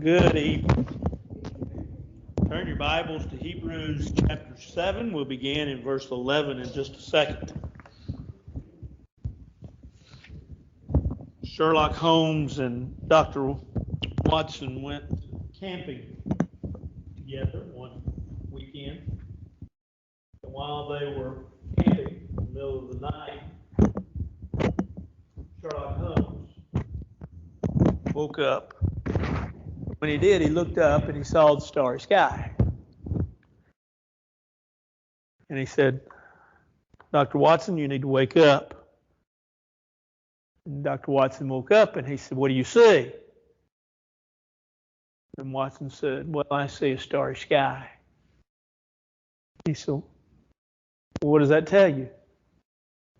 Good evening. Turn your Bibles to Hebrews chapter 7. We'll begin in verse 11 in just a second. Sherlock Holmes and Dr. Watson went camping together one weekend. And while they were camping in the middle of the night, Sherlock Holmes woke up. When he did, he looked up and he saw the starry sky. And he said, Dr. Watson, you need to wake up. And Dr. Watson woke up and he said, what do you see? And Watson said, well, I see a starry sky. He said, well, what does that tell you?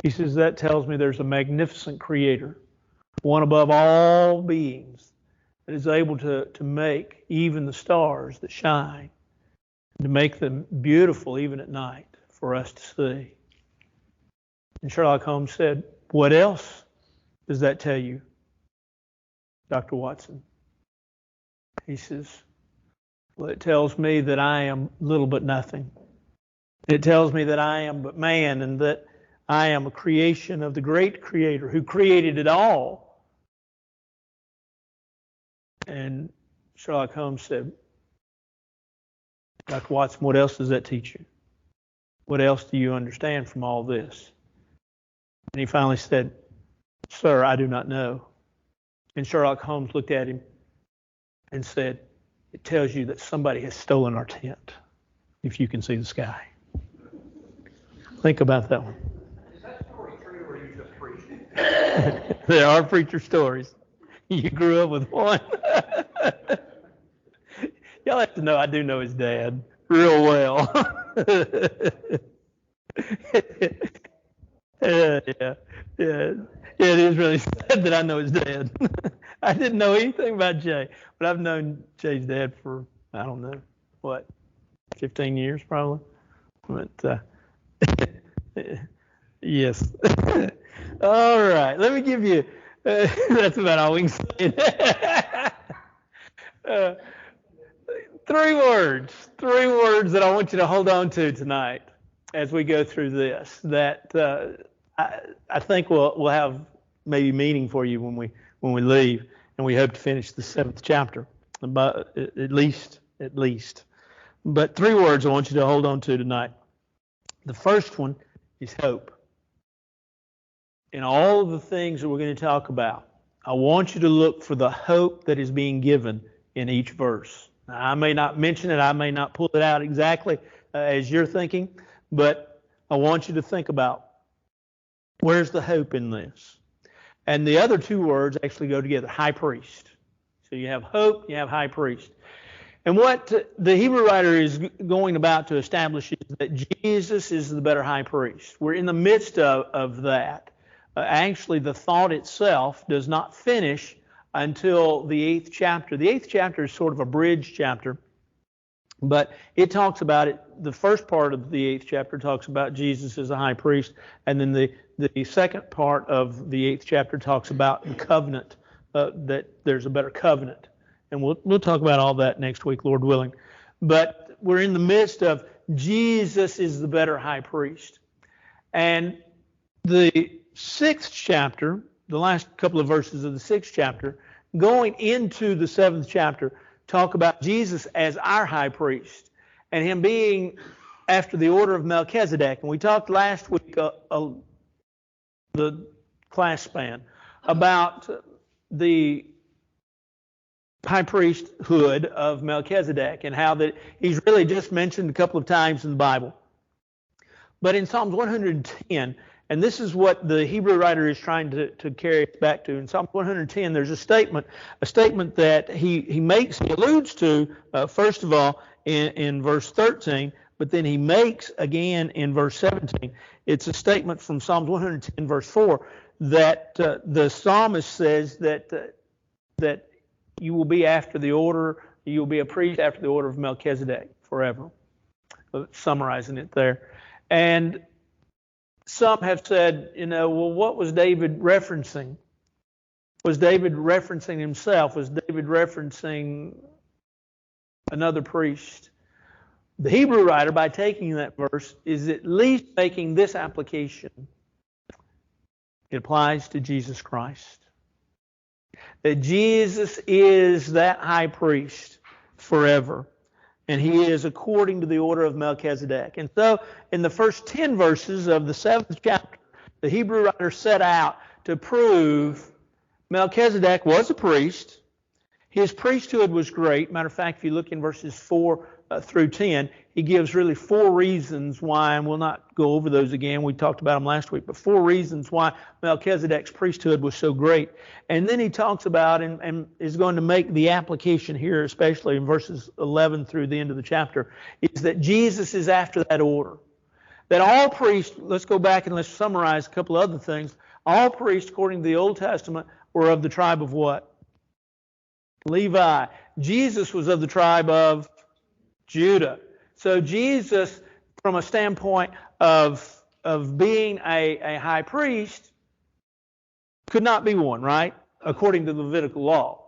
He says, that tells me there's a magnificent creator, one above all beings, that is able to make even the stars that shine, to make them beautiful even at night for us to see. And Sherlock Holmes said, what else does that tell you, Dr. Watson? He says, well, it tells me that I am little but nothing. It tells me that I am but man, and that I am a creation of the great Creator who created it all. And Sherlock Holmes said, Dr. Watson, what else does that teach you? What else do you understand from all this? And he finally said, sir, I do not know. And Sherlock Holmes looked at him and said, it tells you that somebody has stolen our tent, if you can see the sky. Think about that one. Is that story true, or are you just preaching? There are preacher stories. You grew up with one. Y'all have to know I do know his dad real well. Yeah. It is really sad that I know his dad. I didn't know anything about Jay, but I've known Jay's dad for, I don't know, 15 years probably. But yes. All right, let me give you, that's about all we can say. Three words that I want you to hold on to tonight as we go through this, that I think will have maybe meaning for you when we leave, and we hope to finish the 7th chapter, but at least. But 3 words I want you to hold on to tonight. The first one is hope. In all of the things that we're going to talk about, I want you to look for the hope that is being given in each verse. Now, I may not mention it, I may not pull it out exactly as you're thinking, but I want you to think about where's the hope in this. And the other 2 words actually go together, high priest. So you have hope, you have high priest. And what the Hebrew writer is going about to establish is that Jesus is the better high priest. We're in the midst of that. Actually, the thought itself does not finish until the 8th chapter. The 8th chapter is sort of a bridge chapter, but it talks about it. The first part of the 8th chapter talks about Jesus as a high priest, and then the second part of the 8th chapter talks about the covenant, that there's a better covenant. And we'll talk about all that next week, Lord willing. But we're in the midst of Jesus is the better high priest. And the 6th chapter, the last couple of verses of the 6th chapter, going into the 7th chapter, talk about Jesus as our high priest and him being after the order of Melchizedek. And we talked last week, the class span, about the high priesthood of Melchizedek and how that he's really just mentioned a couple of times in the Bible. But in Psalms 110, and this is what the Hebrew writer is trying to carry us back to. In Psalm 110, there's a statement that he alludes to, first of all, in verse 13, but then he makes again in verse 17. It's a statement from Psalms 110, verse 4, that the psalmist says that you will be a priest after the order of Melchizedek forever. Summarizing it there. And some have said, well, what was David referencing? Was David referencing himself? Was David referencing another priest. The Hebrew writer, by taking that verse, is at least making this application. It applies to Jesus Christ. That Jesus is that high priest forever. And he is according to the order of Melchizedek. And so, in the first 10 verses of the 7th chapter, the Hebrew writer set out to prove Melchizedek was a priest. His priesthood was great. Matter of fact, if you look in verses 4 through 10, he gives really 4 reasons why, and we'll not go over those again. We talked about them last week, but 4 reasons why Melchizedek's priesthood was so great. And then he talks about and is going to make the application here, especially in verses 11 through the end of the chapter, is that Jesus is after that order. That all priests, let's go back and let's summarize a couple of other things. All priests, according to the Old Testament, were of the tribe of what? Levi. Jesus was of the tribe of Judah. So Jesus, from a standpoint of being a high priest, could not be one, right? According to the Levitical law.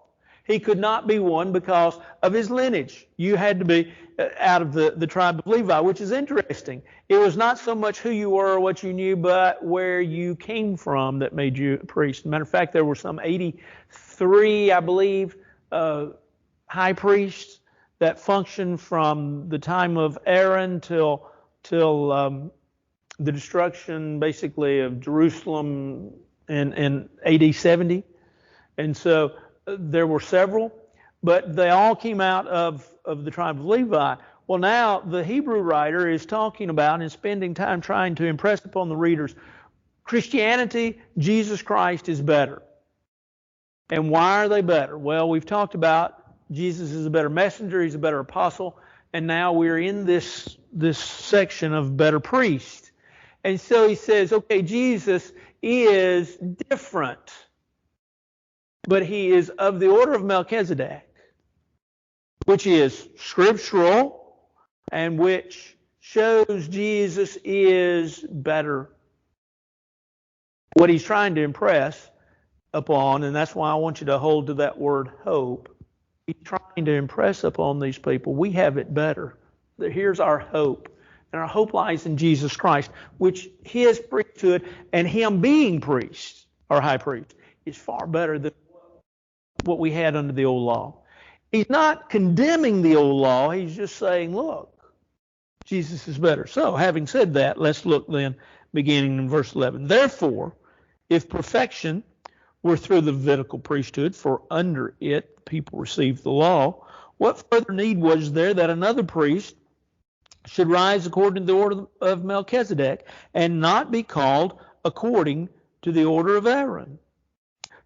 He could not be one because of his lineage. You had to be out of the tribe of Levi, which is interesting. It was not so much who you were or what you knew, but where you came from that made you a priest. Matter of fact, there were some 83, I believe, high priests that functioned from the time of Aaron till the destruction, basically, of Jerusalem in AD 70. And so there were several, but they all came out of the tribe of Levi. Well, now the Hebrew writer is talking about and spending time trying to impress upon the readers, Christianity, Jesus Christ is better. And why are they better? Well, we've talked about Jesus is a better messenger, he's a better apostle, and now we're in this section of better priest. And so he says, okay, Jesus is different, but he is of the order of Melchizedek, which is scriptural and which shows Jesus is better. What he's trying to impress upon, and that's why I want you to hold to that word hope. He's trying to impress upon these people, we have it better. Here's our hope. And our hope lies in Jesus Christ, which his priesthood and him being priest, or high priest, is far better than what we had under the old law. He's not condemning the old law. He's just saying, look, Jesus is better. So, having said that, let's look then, beginning in verse 11. Therefore, if perfection were through the Levitical priesthood, for under it the people received the law, what further need was there that another priest should rise according to the order of Melchizedek, and not be called according to the order of Aaron?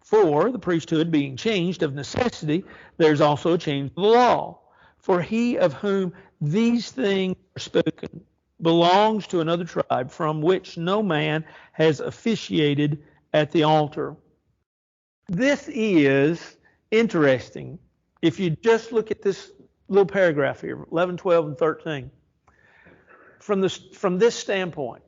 For the priesthood being changed of necessity, there's also a change of the law. For he of whom these things are spoken belongs to another tribe, from which no man has officiated at the altar. This is interesting. If you just look at this little paragraph here, 11, 12, and 13, from this standpoint,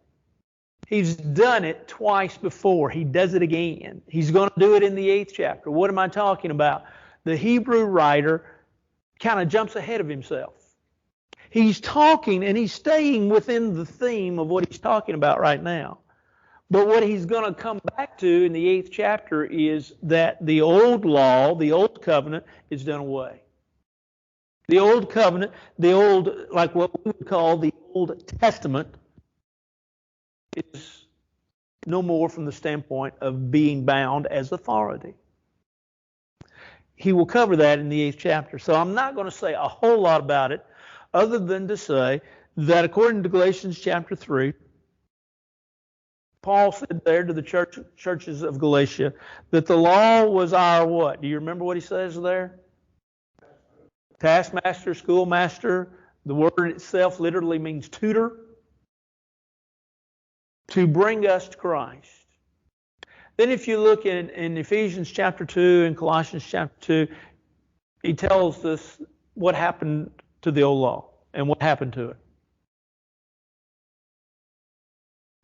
he's done it twice before. He does it again. He's going to do it in the 8th chapter. What am I talking about? The Hebrew writer kind of jumps ahead of himself. He's talking and he's staying within the theme of what he's talking about right now. But what he's going to come back to in the 8th chapter is that the old law, the old covenant, is done away. The old covenant, like what we would call the Old Testament, is no more from the standpoint of being bound as authority. He will cover that in the 8th chapter. So I'm not going to say a whole lot about it, other than to say that according to Galatians chapter 3, Paul said there to the churches of Galatia that the law was our what? Do you remember what he says there? Taskmaster, schoolmaster. The word itself literally means tutor. To bring us to Christ. Then if you look in Ephesians chapter 2 and Colossians chapter 2, he tells us what happened to the old law and what happened to it.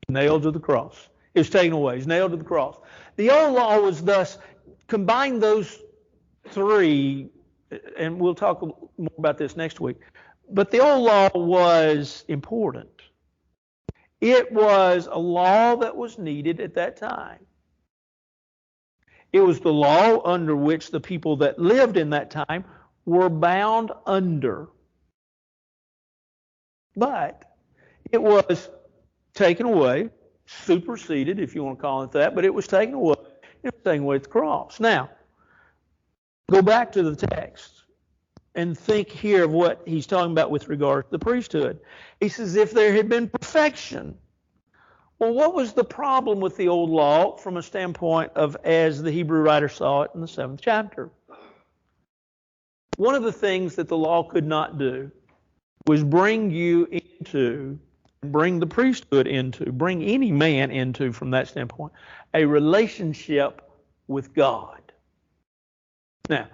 Nailed to the cross. It was taken away. It's nailed to the cross. The old law was thus, combine those three, and we'll talk more about this next week. But the old law was important. It was a law that was needed at that time. It was the law under which the people that lived in that time were bound under. But it was taken away, superseded, if you want to call it that, but it was taken away. It was taken away at the cross. Now, go back to the text and think here of what he's talking about with regard to the priesthood. He says, if there had been perfection. Well, what was the problem with the old law from a standpoint of as the Hebrew writer saw it in the 7th chapter? One of the things that the law could not do was bring you into, bring the priesthood into, bring any man into, from that standpoint, a relationship with God. Now,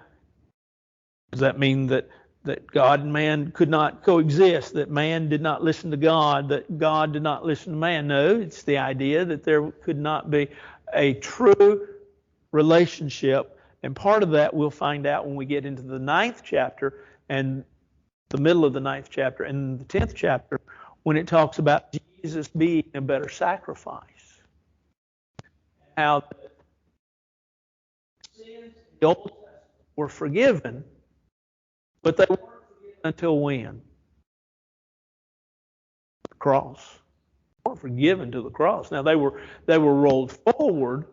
does that mean that God and man could not coexist, that man did not listen to God, that God did not listen to man? No, it's the idea that there could not be a true relationship. And part of that we'll find out when we get into the 9th chapter and the middle of the 9th chapter and the 10th chapter, when it talks about Jesus being a better sacrifice. How the sins in the Old Testament were forgiven, but they weren't forgiven until when? The cross. They weren't forgiven to the cross. Now they were rolled forward,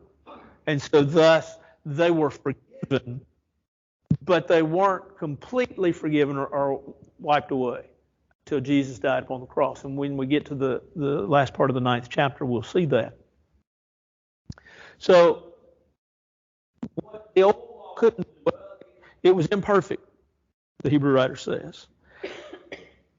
and so thus they were forgiven, but they weren't completely forgiven or wiped away until Jesus died upon the cross. And when we get to the last part of the 9th chapter, we'll see that. So what the old law couldn't do, it was imperfect, the Hebrew writer says.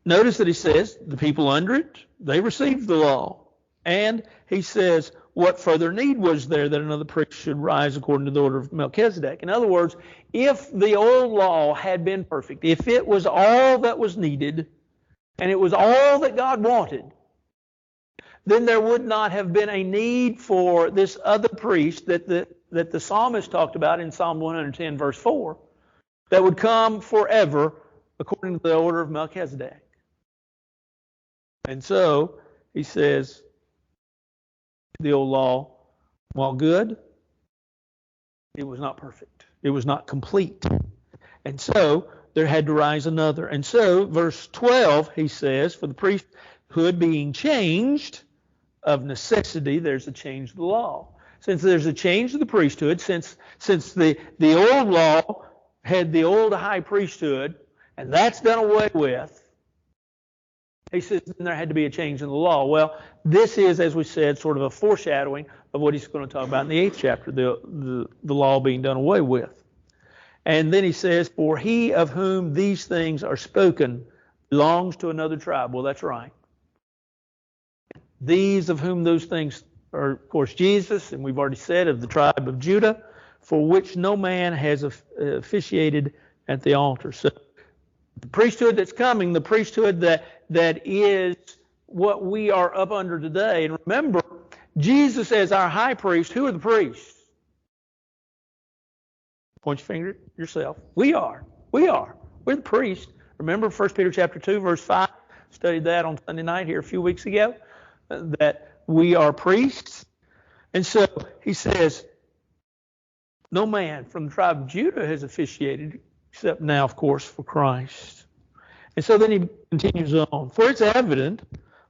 Notice that he says the people under it, they received the law. And he says, what further need was there that another priest should rise according to the order of Melchizedek? In other words, if the old law had been perfect, if it was all that was needed, and it was all that God wanted, then there would not have been a need for this other priest that the psalmist talked about in Psalm 110, verse 4, that would come forever according to the order of Melchizedek. And so, he says, the old law, while good, it was not perfect. It was not complete. And so, there had to rise another. And so, verse 12, he says, for the priesthood being changed, of necessity, there's a change of the law. Since there's a change of the priesthood, since the old law had the old high priesthood, and that's done away with, he says then there had to be a change in the law. Well, this is, as we said, sort of a foreshadowing of what he's going to talk about in the 8th chapter, the law being done away with. And then he says, for he of whom these things are spoken belongs to another tribe. Well, that's right. These of whom those things are, of course, Jesus, and we've already said, of the tribe of Judah, for which no man has officiated at the altar. So the priesthood that's coming, the priesthood that is what we are up under today. And remember, Jesus as our high priest, who are the priests? Point your finger at yourself. We are. We're the priests. Remember 1 Peter chapter 2, verse 5? Studied that on Sunday night here a few weeks ago. That we are priests. And so he says, no man from the tribe of Judah has officiated, except now, of course, for Christ. And so then he continues on. For it's evident,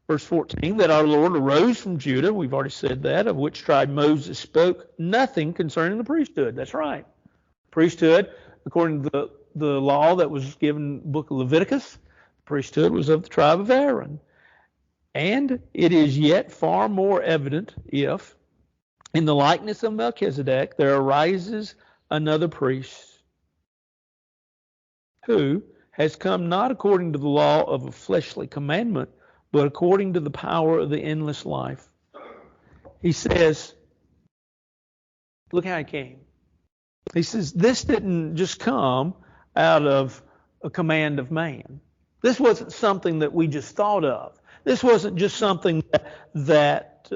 verse 14, that our Lord arose from Judah, we've already said that, of which tribe Moses spoke nothing concerning the priesthood. That's right. Priesthood, according to the law that was given in the book of Leviticus, priesthood was of the tribe of Aaron. And it is yet far more evident if, in the likeness of Melchizedek, there arises another priest who has come not according to the law of a fleshly commandment, but according to the power of the endless life. He says, look how he came. He says, this didn't just come out of a command of man. This wasn't something that we just thought of. This wasn't just something that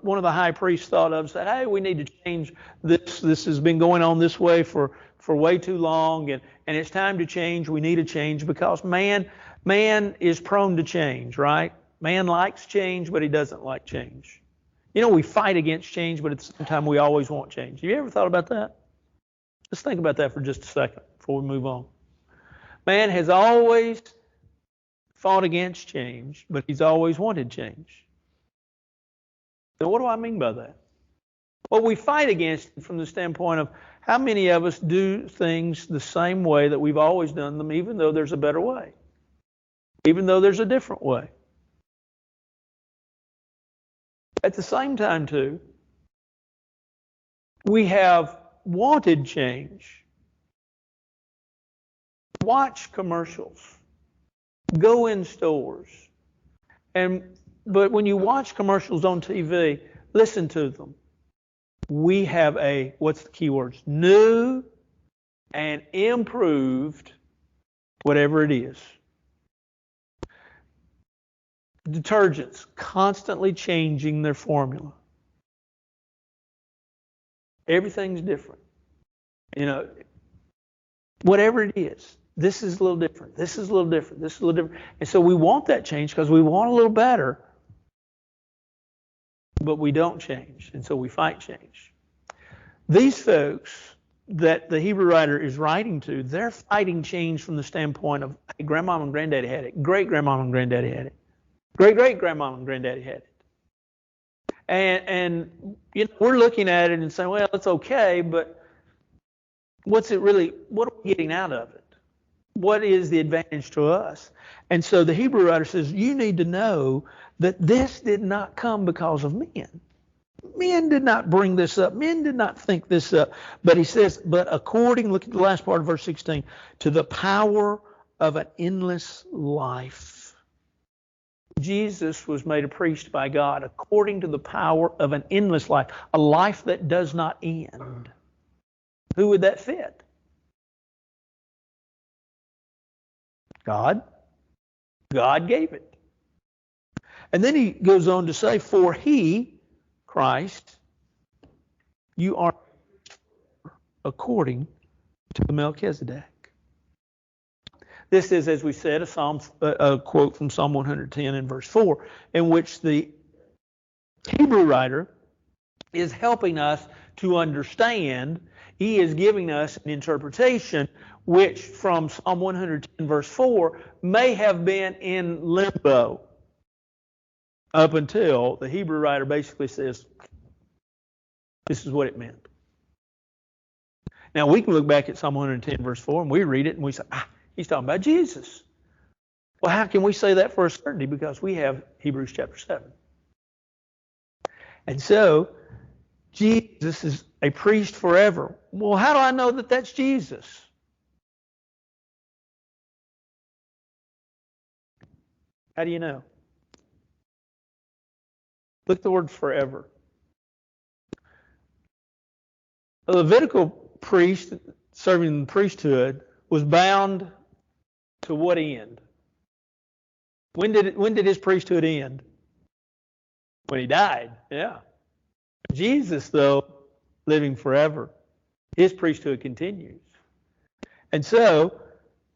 one of the high priests thought of, said, hey, we need to change this. This has been going on this way for for way too long, and it's time to change. We need a change because man is prone to change, right? Man likes change, but he doesn't like change. We fight against change, but at the same time, we always want change. Have you ever thought about that? Let's think about that for just a second before we move on. Man has always fought against change, but he's always wanted change. So what do I mean by that? Well, we fight against it from the standpoint of how many of us do things the same way that we've always done them, even though there's a better way, even though there's a different way. At the same time, too, we have wanted change. Watch commercials. Go in stores. But when you watch commercials on TV, listen to them. We have what's the key words? New and improved, whatever it is. Detergents constantly changing their formula. Everything's different. Whatever it is, this is a little different. This is a little different. This is a little different. And so we want that change because we want a little better, but we don't change. And so we fight change. These folks that the Hebrew writer is writing to, they're fighting change from the standpoint of, hey, grandmama and granddaddy had it. Great-grandmama and granddaddy had it. Great-great-grandmama and granddaddy had it. And we're looking at it and saying, well, it's okay, but what are we getting out of it? What is the advantage to us? And so the Hebrew writer says, you need to know that this did not come because of men. Men did not bring this up. Men did not think this up. But he says, look at the last part of verse 16, to the power of an endless life. Jesus was made a priest by God according to the power of an endless life, a life that does not end. Who would that fit? God. God gave it. And then he goes on to say, for he, Christ, you are according to the Melchizedek. This is, as we said, a quote from Psalm 110 in verse 4, in which the Hebrew writer is helping us to understand. He is giving us an interpretation which from Psalm 110 verse 4 may have been in limbo up until the Hebrew writer basically says, this is what it meant. Now we can look back at Psalm 110 verse 4 and we read it and we say, he's talking about Jesus. Well, how can we say that for a certainty? Because we have Hebrews chapter 7. And so, Jesus is a priest forever. Well, how do I know that that's Jesus? How do you know? Look at the word forever. A Levitical priest serving the priesthood was bound to what end? When did his priesthood end? When he died, yeah. Jesus, though, living forever, his priesthood continues. And so,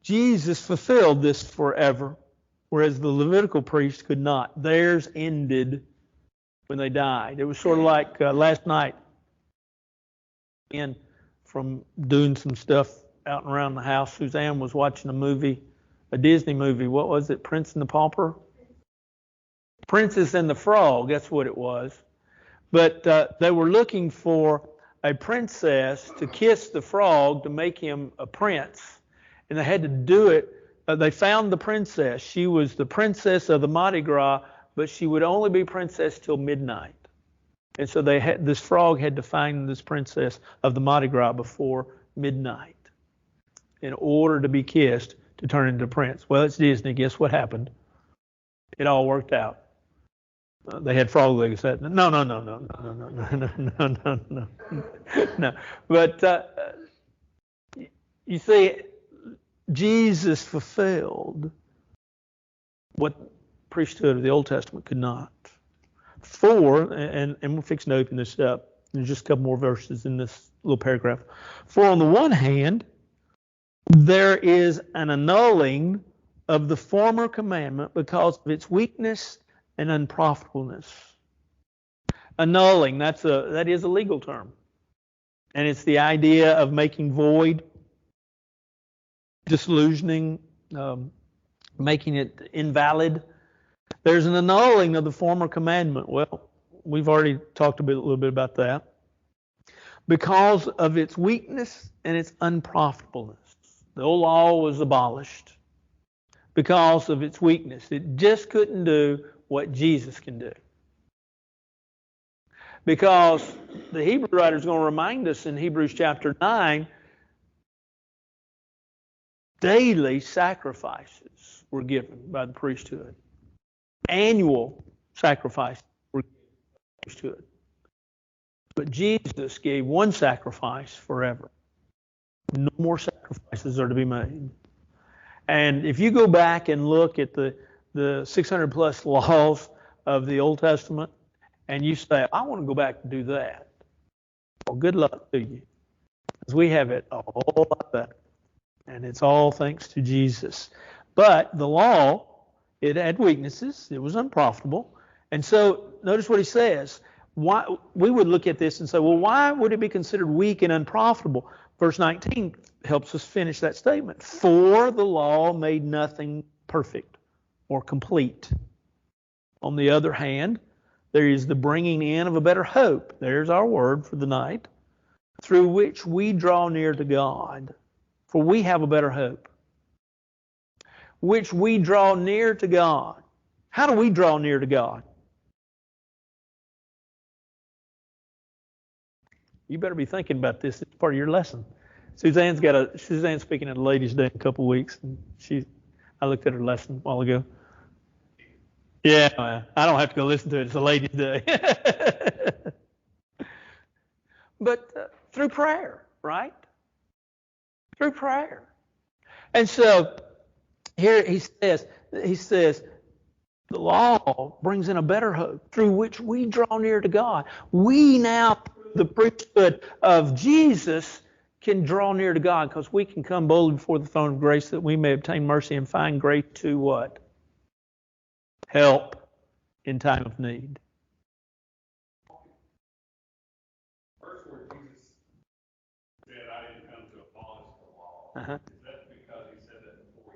Jesus fulfilled this forever, whereas the Levitical priest could not. Theirs ended when they died. It was sort of like last night, and from doing some stuff out and around the house, Suzanne was watching a Disney movie. What was it? Prince and the Pauper? Princess and the Frog, that's what it was. But they were looking for a princess to kiss the frog to make him a prince. And they had to do it. They found the princess. She was the princess of the Mardi Gras, but she would only be princess till midnight. And so this frog had to find this princess of the Mardi Gras before midnight in order to be kissed to turn into prince. Well, it's Disney. Guess what happened? It all worked out. They had frog legs. No. But you see, Jesus fulfilled what priesthood of the Old Testament could not. And we're fixing to open this up. There's just a couple more verses in this little paragraph. For on the one hand, there is an annulling of the former commandment because of its weakness and unprofitableness. Annulling, that is a legal term. And it's the idea of making void, disillusioning, making it invalid. There's an annulling of the former commandment. Well, we've already talked a little bit about that. Because of its weakness and its unprofitableness. The old law was abolished because of its weakness. It just couldn't do what Jesus can do. Because the Hebrew writer is going to remind us in Hebrews chapter 9, daily sacrifices were given by the priesthood. Annual sacrifices were given by the priesthood. But Jesus gave one sacrifice forever. No more sacrifices are to be made. And if you go back and look at the 600 plus laws of the Old Testament, and you say, I want to go back and do that, well, good luck to you. Because we have it a whole lot better. And it's all thanks to Jesus. But the law, it had weaknesses. It was unprofitable. And so notice what he says. Why, we would look at this and say, well, why would it be considered weak and unprofitable? Verse 19 helps us finish that statement. For the law made nothing perfect or complete. On the other hand, there is the bringing in of a better hope. There's our word for the night. Through which we draw near to God. For we have a better hope. Which we draw near to God. How do we draw near to God? You better be thinking about this. It's part of your lesson. Suzanne's speaking at a ladies' day in a couple of weeks. And I looked at her lesson a while ago. Yeah, I don't have to go listen to it. It's a ladies' day. But through prayer, right? Through prayer. And so here he says, the law brings in a better hope through which we draw near to God. We now, through the priesthood of Jesus, can draw near to God because we can come boldly before the throne of grace that we may obtain mercy and find grace to what? Help in time of need. Verse where Jesus said, I didn't come to abolish the law. Uh-huh. Is that because he said that before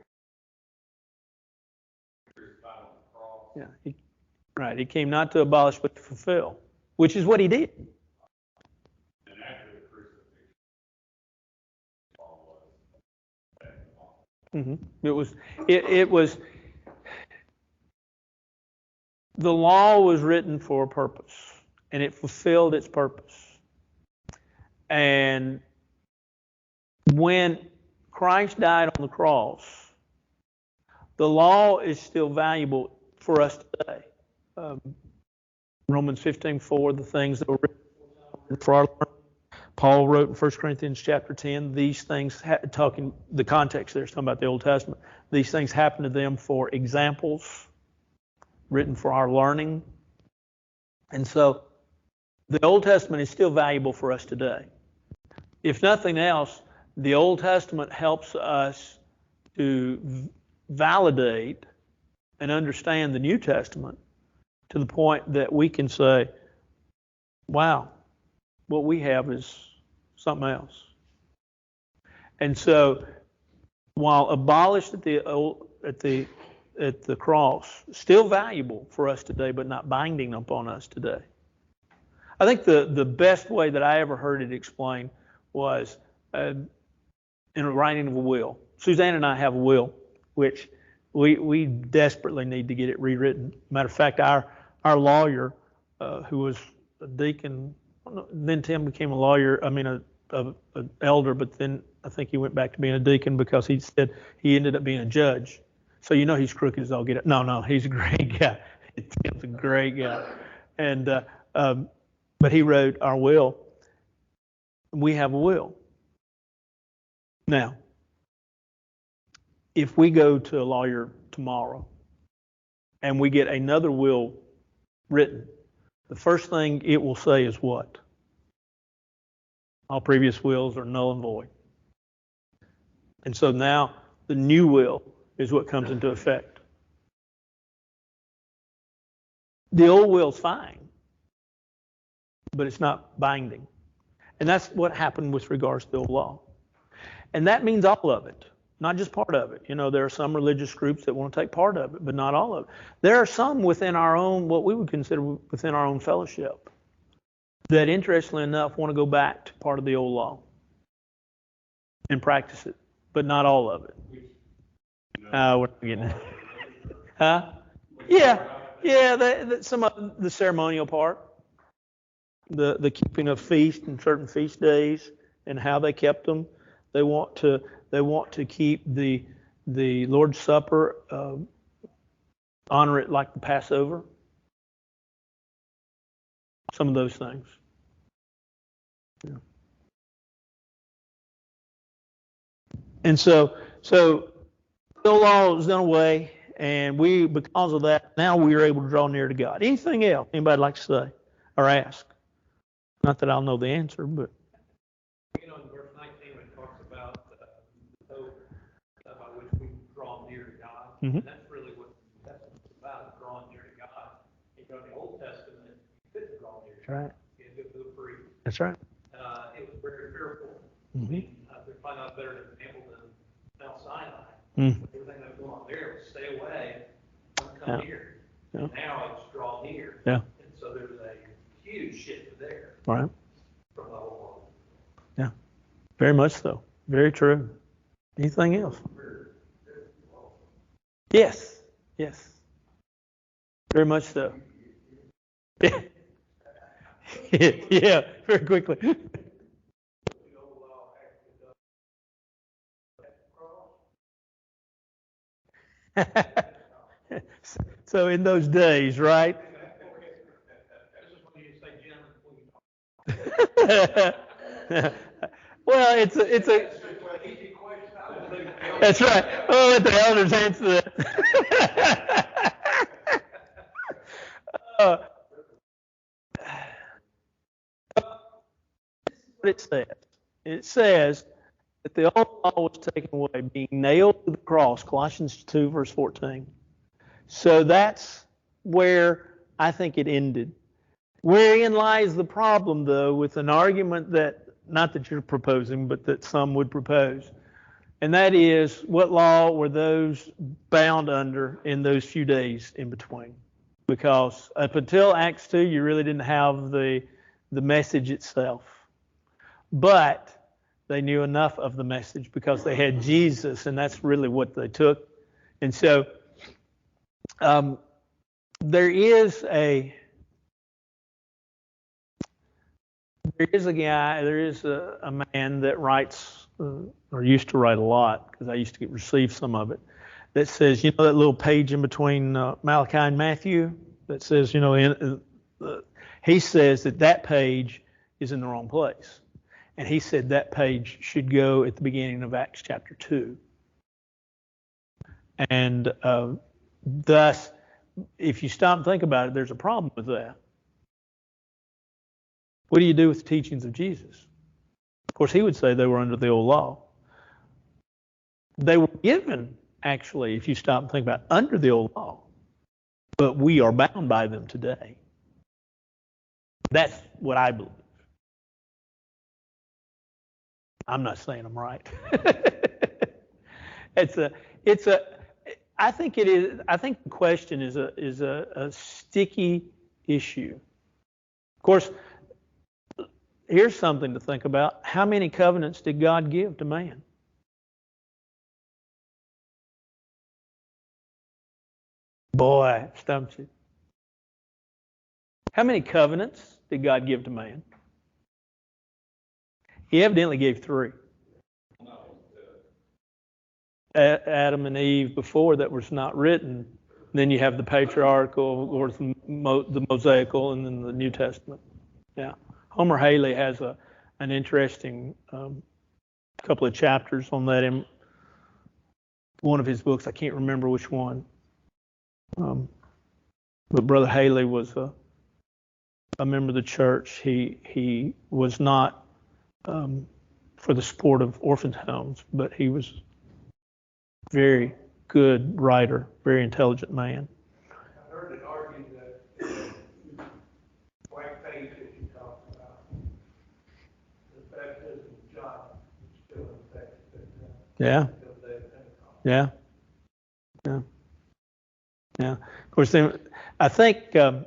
he crucified on the cross? Yeah, right. He came not to abolish but to fulfill, which is what he did. And after the crucifixion, all was It was the law was written for a purpose, and it fulfilled its purpose. And when Christ died on the cross, the law is still valuable for us today. Romans 15:4, the things that were written for our learning. Paul wrote in 1 Corinthians chapter 10, these things, talking the context there is talking about the Old Testament, these things happen to them for examples, written for our learning. And so the Old Testament is still valuable for us today. If nothing else, the Old Testament helps us to validate and understand the New Testament to the point that we can say, wow, what we have is something else. And so while abolished at the cross, still valuable for us today, but not binding upon us today. I think the best way that I ever heard it explained was in a writing of a will. Suzanne and I have a will, which we desperately need to get it rewritten. Matter of fact, our lawyer, who was a deacon, then Tim became a lawyer. I mean, an elder, but then I think he went back to being a deacon because he said he ended up being a judge. So you know he's crooked as all get it. No, he's a great guy. Tim's a great guy. And but he wrote our will. We have a will. Now, if we go to a lawyer tomorrow and we get another will written, the first thing it will say is what? All previous wills are null and void. And so now the new will is what comes into effect. The old will's fine, but it's not binding. And that's what happened with regards to the old law. And that means all of it, not just part of it. You know, there are some religious groups that want to take part of it, but not all of it. There are some within our own, what we would consider within our own fellowship, that interestingly enough want to go back to part of the old law and practice it, but not all of it. We're not getting it. Huh? Yeah, some of the ceremonial part, the keeping of feasts and certain feast days and how they kept them. They want to keep the Lord's Supper, honor it like the Passover. Some of those things. Yeah. And so the law is done away, and because of that, now we are able to draw near to God. Anything else anybody like to say or ask? Not that I'll know the answer, but. You know, in verse 19, when it talks about the hope by which we draw near to God, and that's really what that's about, drawing near to God. You know, in the Old Testament, you couldn't draw near to God. Right. You had to go to the priest. That's right. It was very fearful. Mm-hmm. I mean, there's probably not a better example than Mount Sinai. Everything that was going on there was stay away, don't come near. Yeah. And now it's draw near. Yeah. And so there's a huge shift there Right. from the old law. Yeah. Very much so. Very true. Anything else? Yes. Yes. Very much so. Yeah. Yeah. Very quickly. So in those days, right? Well, it's a. That's right. Oh, let the elders answer that. What it says. It says that the old law was taken away, being nailed to the cross. Colossians 2, verse 14. So that's where I think it ended. Wherein lies the problem, though, with an argument that, not that you're proposing, but that some would propose. And that is, what law were those bound under in those few days in between? Because up until Acts 2, you really didn't have the message itself. But they knew enough of the message because they had Jesus, and that's really what they took. And so there is a man that writes, or used to write a lot, because I used to receive some of it, that says, you know, that little page in between Malachi and Matthew that says, you know, he says that page is in the wrong place. And he said that page should go at the beginning of Acts chapter 2. And thus, if you stop and think about it, there's a problem with that. What do you do with the teachings of Jesus? Of course, he would say they were under the old law. They were given, actually, if you stop and think about it, under the old law. But we are bound by them today. That's what I believe. I'm not saying I'm right. I think it is. I think the question is a sticky issue. Of course, here's something to think about. How many covenants did God give to man? Boy, stumped you. How many covenants did God give to man? He evidently gave 3. Adam and Eve before that was not written. Then you have the patriarchal, or the Mosaical, and then the New Testament. Yeah. Homer Haley has an interesting couple of chapters on that in one of his books. I can't remember which one. But Brother Haley was a member of the church. He was not for the support of orphan homes, but he was a very good writer, very intelligent man. I heard it argued that white faith that you talked about, the baptism of John is still in effect at that time. Yeah. Until the day of Pentecost. Yeah. Yeah. Yeah. Of course, then I think when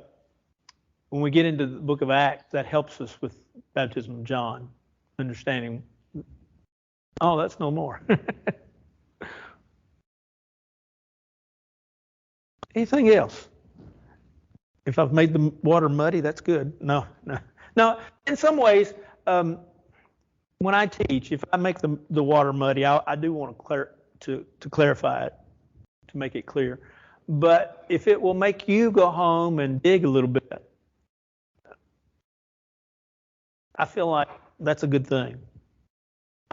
we get into the book of Acts, that helps us with baptism of John, understanding, oh, that's no more. Anything else? If I've made the water muddy, that's good. No. No, in some ways, when I teach, if I make the water muddy, I do want to clarify it, to make it clear. But if it will make you go home and dig a little bit, I feel like that's a good thing.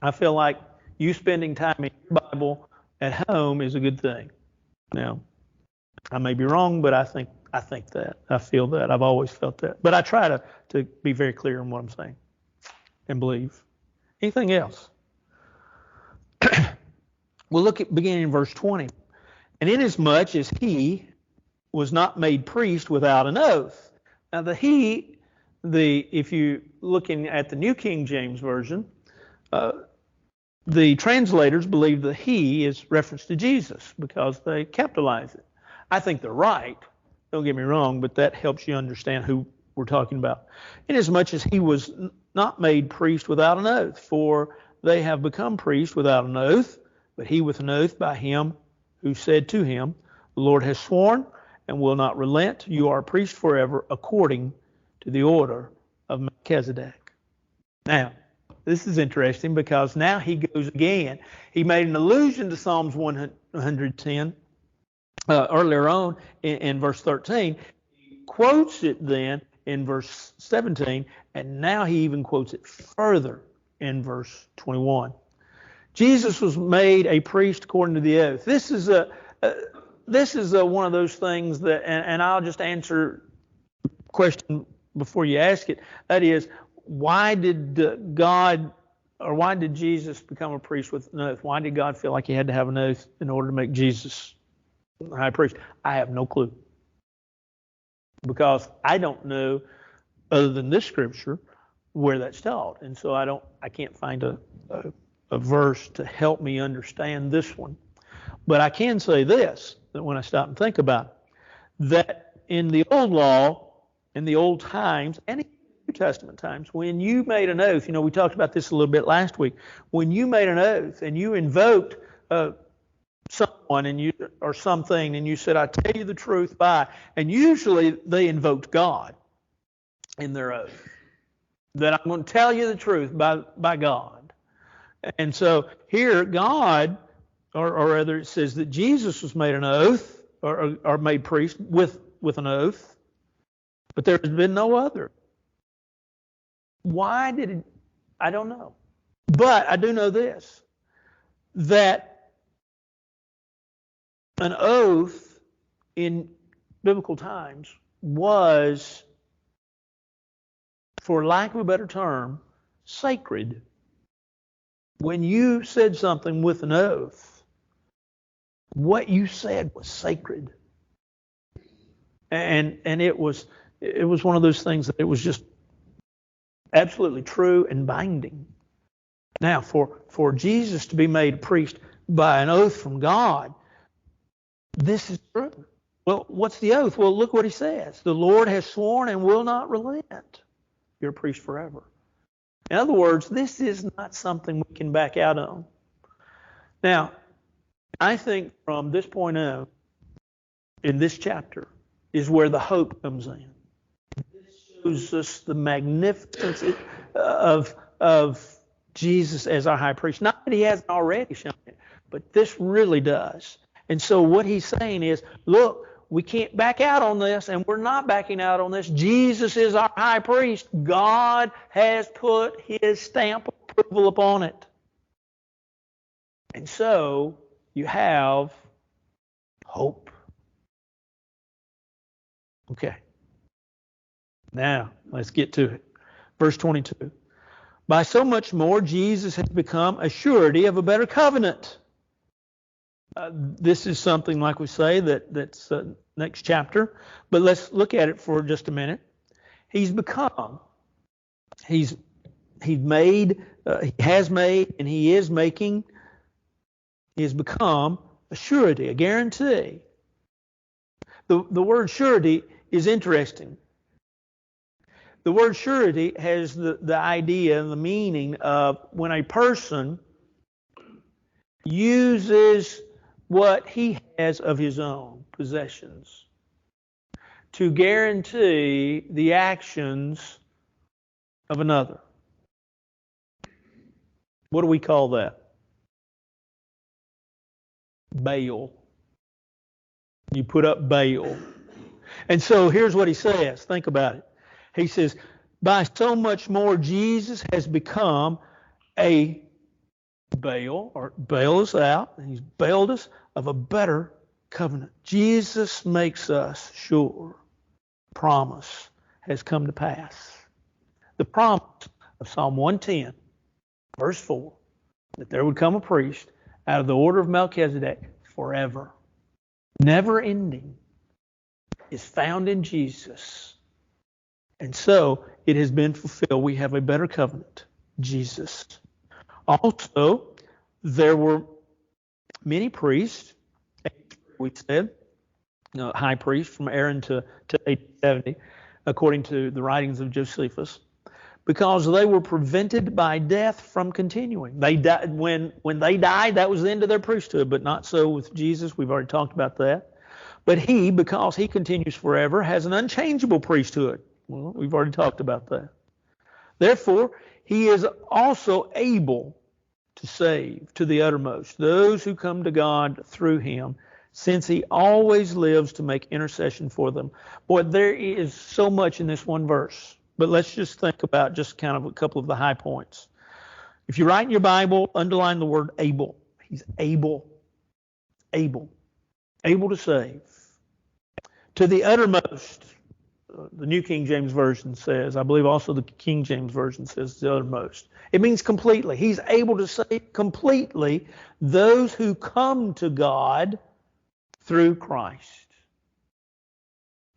I feel like you spending time in your Bible at home is a good thing. Now, I may be wrong, but I think that. I feel that. I've always felt that. But I try to be very clear in what I'm saying and believe. Anything else? We'll look at beginning in verse 20. And inasmuch as he was not made priest without an oath. Now if you looking at the New King James Version, the translators believe that he is reference to Jesus because they capitalize it. I think they're right. Don't get me wrong, but that helps you understand who we're talking about. Inasmuch as he was not made priest without an oath, for they have become priests without an oath, but he with an oath by him who said to him, the Lord has sworn and will not relent. You are a priest forever according to the order of Melchizedek. Now, this is interesting because now he goes again. He made an allusion to Psalms 110 earlier on in verse 13. He quotes it then in verse 17, and now he even quotes it further in verse 21. Jesus was made a priest according to the oath. This is one of those things that, and I'll just answer the question before you ask it. That is, why did Jesus become a priest with an oath? Why did God feel like he had to have an oath in order to make Jesus a high priest? I have no clue. Because I don't know, other than this scripture, where that's taught. And so I can't find a verse to help me understand this one. But I can say this, that when I stop and think about it, that in the old law, in the old times, and in New Testament times, when you made an oath, we talked about this a little bit last week, when you made an oath and you invoked someone or something and you said, I tell you the truth by, and usually they invoked God in their oath, that I'm going to tell you the truth by God. And so here God, or rather it says that Jesus was made an oath or made priest with an oath, but there has been no other. Why did it? I don't know. But I do know this, that an oath in biblical times was, for lack of a better term, sacred. When you said something with an oath, what you said was sacred. And it was one of those things that it was just absolutely true and binding. Now, for Jesus to be made a priest by an oath from God, this is true. Well, what's the oath? Well, look what he says. The Lord has sworn and will not relent. You're a priest forever. In other words, this is not something we can back out on. Now, I think from this point on, in this chapter, is where the hope comes in. This shows us the magnificence of Jesus as our high priest. Not that he hasn't already shown it, but this really does. And so what he's saying is, look, we can't back out on this, and we're not backing out on this. Jesus is our high priest. God has put his stamp of approval upon it. And so you have hope. Okay. Now, let's get to it. Verse 22. By so much more, Jesus has become a surety of a better covenant. This is something, like we say, that's next chapter. But let's look at it for just a minute. He has made, and he is making, he has become a surety, a guarantee. The word surety is interesting. The word surety has the idea and the meaning of when a person uses what he has of his own possessions to guarantee the actions of another. What do we call that? Bail. You put up bail. And so here's what he says. Think about it. He says, by so much more, Jesus has become a bail, or bail us out, and he's bailed us of a better covenant. Jesus makes us sure promise has come to pass. The promise of Psalm 110, verse 4, that there would come a priest out of the order of Melchizedek forever, never ending, is found in Jesus. And so it has been fulfilled. We have a better covenant, Jesus. Also, there were many priests, we said, high priest from Aaron to 70, according to the writings of Josephus, because they were prevented by death from continuing. They died, when they died, that was the end of their priesthood, but not so with Jesus. We've already talked about that. But he, because he continues forever, has an unchangeable priesthood. Well, we've already talked about that. Therefore, he is also able to save to the uttermost those who come to God through him, since he always lives to make intercession for them. Boy, there is so much in this one verse. But let's just think about just kind of a couple of the high points. If you write in your Bible, underline the word able. He's able to save. To the uttermost, the New King James Version says, I believe also the King James Version says the uttermost. It means completely. He's able to save completely those who come to God through Christ,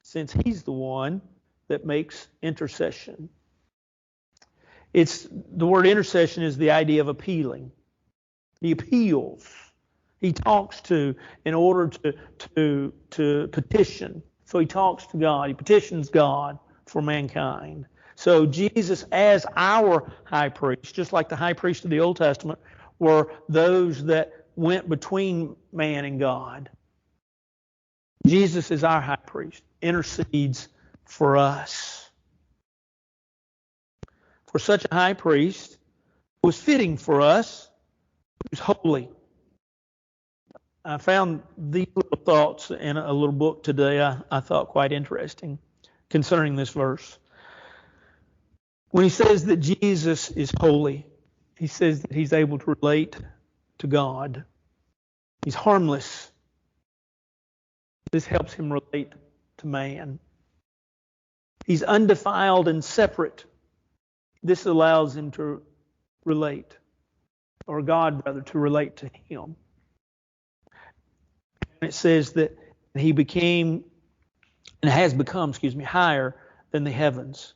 since he's the one that makes intercession. The word intercession is the idea of appealing. He appeals. He talks to in order to petition. So he talks to God. He petitions God for mankind. So Jesus, as our high priest, just like the high priest of the Old Testament, were those that went between man and God. Jesus is our high priest, intercedes for us. For such a high priest was fitting for us, he was holy. I found these little thoughts in a little book today I thought quite interesting concerning this verse. When he says that Jesus is holy, he says that he's able to relate to God. He's harmless. This helps him relate to man. He's undefiled and separate. This allows him to relate, or God rather, to relate to him. And it says that he became, and has become, higher than the heavens.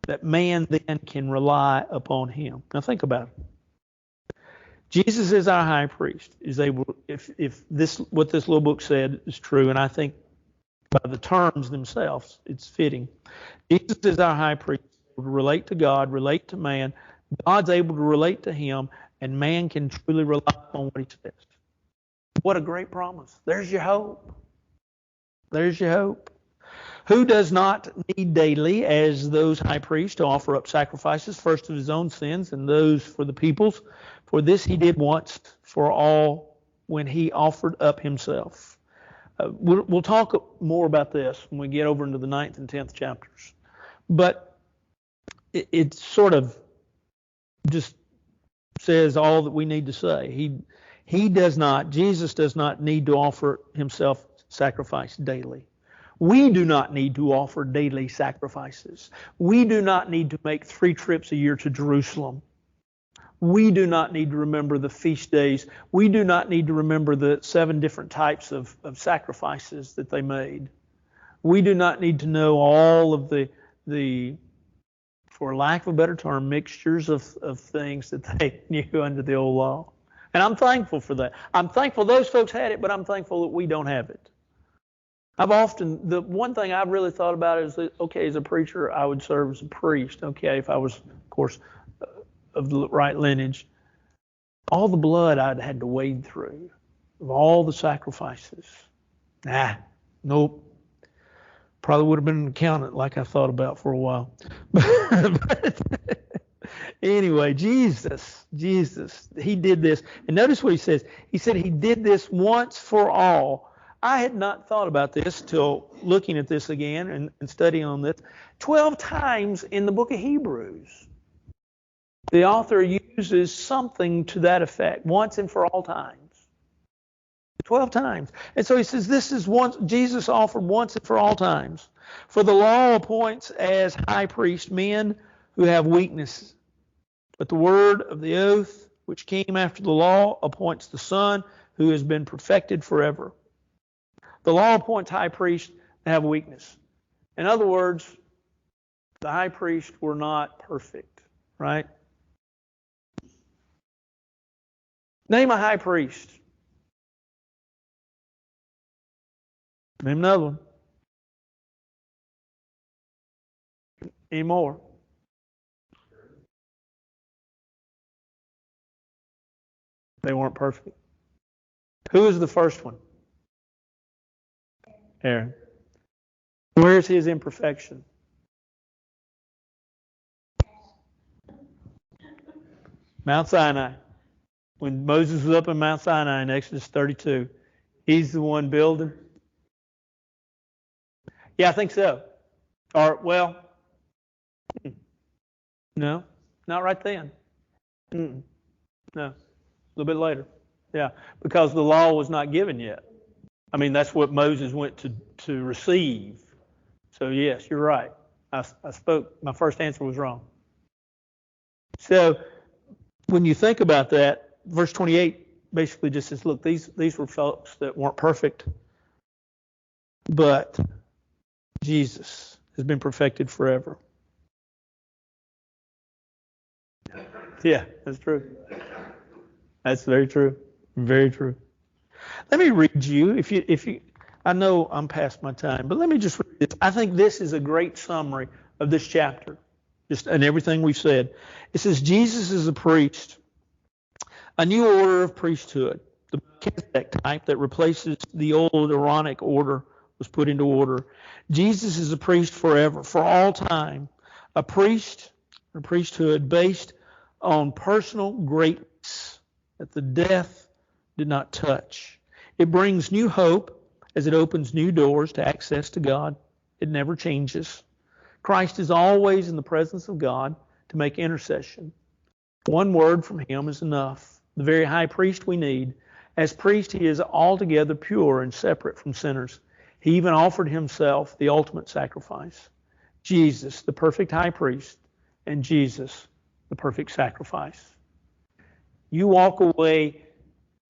That man then can rely upon him. Now think about it. Jesus is our high priest, is able, if this what this little book said is true, and I think by the terms themselves, it's fitting. Jesus is our high priest, able to relate to God, relate to man. God's able to relate to him, and man can truly rely on what he says. What a great promise. There's your hope. There's your hope. Who does not need daily, as those high priests, to offer up sacrifices, first of his own sins and those for the people's? For this he did once for all when he offered up himself. We'll talk more about this when we get over into the 9th and 10th chapters. But it sort of just says all that we need to say. Jesus does not need to offer himself sacrifice daily. We do not need to offer daily sacrifices. We do not need to make 3 trips a year to Jerusalem. We do not need to remember the feast days. We do not need to remember the 7 different types of sacrifices that they made. We do not need to know all of the, for lack of a better term, mixtures of things that they knew under the old law. And I'm thankful for that. I'm thankful those folks had it, but I'm thankful that we don't have it. The one thing I've really thought about is that, okay, as a preacher, I would serve as a priest. Okay, if I was, of course, of the right lineage. All the blood I'd had to wade through, of all the sacrifices. Nope. Probably would have been an accountant like I thought about for a while. But anyway, Jesus, he did this. And notice what he says. He said he did this once for all. I had not thought about this till looking at this again and studying on this. 12 times in the book of Hebrews, the author uses something to that effect, once and for all times. 12 times. And so he says this is once Jesus offered once and for all times. For the law appoints as high priest men who have weaknesses. But the word of the oath which came after the law appoints the Son who has been perfected forever. The law appoints high priests that have weakness. In other words, the high priests were not perfect, right? Name a high priest. Name another one. Any more? They weren't perfect. Who is the first one? Aaron. Where's his imperfection? Mount Sinai. When Moses was up in Mount Sinai in Exodus 32, he's the one building. Yeah, I think so. Or, well, no, not right then. No, a little bit later. Yeah, because the law was not given yet. I mean, that's what Moses went to receive. So, yes, you're right. I spoke, my first answer was wrong. So, when you think about that, verse 28 basically just says, look, these were folks that weren't perfect, but Jesus has been perfected forever. Yeah, that's true. That's very true. Very true. Let me read you, if you, I know I'm past my time, but let me just read this. I think this is a great summary of this chapter, just and everything we've said. It says, Jesus is a priest. A new order of priesthood, the Melchizedek type that replaces the old Aaronic order, was put into order. Jesus is a priest forever, for all time. A priesthood based on personal greatness that the death did not touch. It brings new hope as it opens new doors to access to God. It never changes. Christ is always in the presence of God to make intercession. One word from him is enough. The very high priest we need. As priest, he is altogether pure and separate from sinners. He even offered himself the ultimate sacrifice. Jesus, the perfect high priest, and Jesus, the perfect sacrifice. You walk away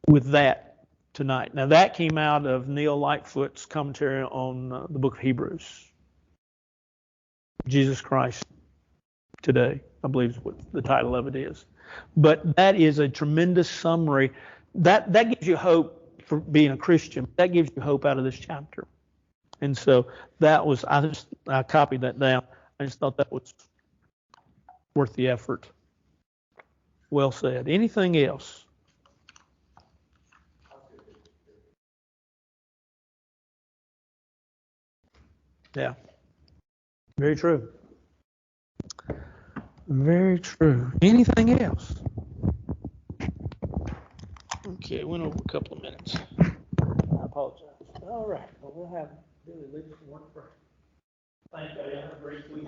with that tonight. Now that came out of Neil Lightfoot's commentary on the book of Hebrews. Jesus Christ today, I believe is what the title of it is. But that is a tremendous summary. That gives you hope for being a Christian. That gives you hope out of this chapter. And so that was, I copied that down. I just thought that was worth the effort. Well said. Anything else? Yeah. Very true. Very true. Anything else? Okay, went over a couple of minutes. I apologize. All right. Well, we'll have Billy lead some work for. Thank you. Have a great week.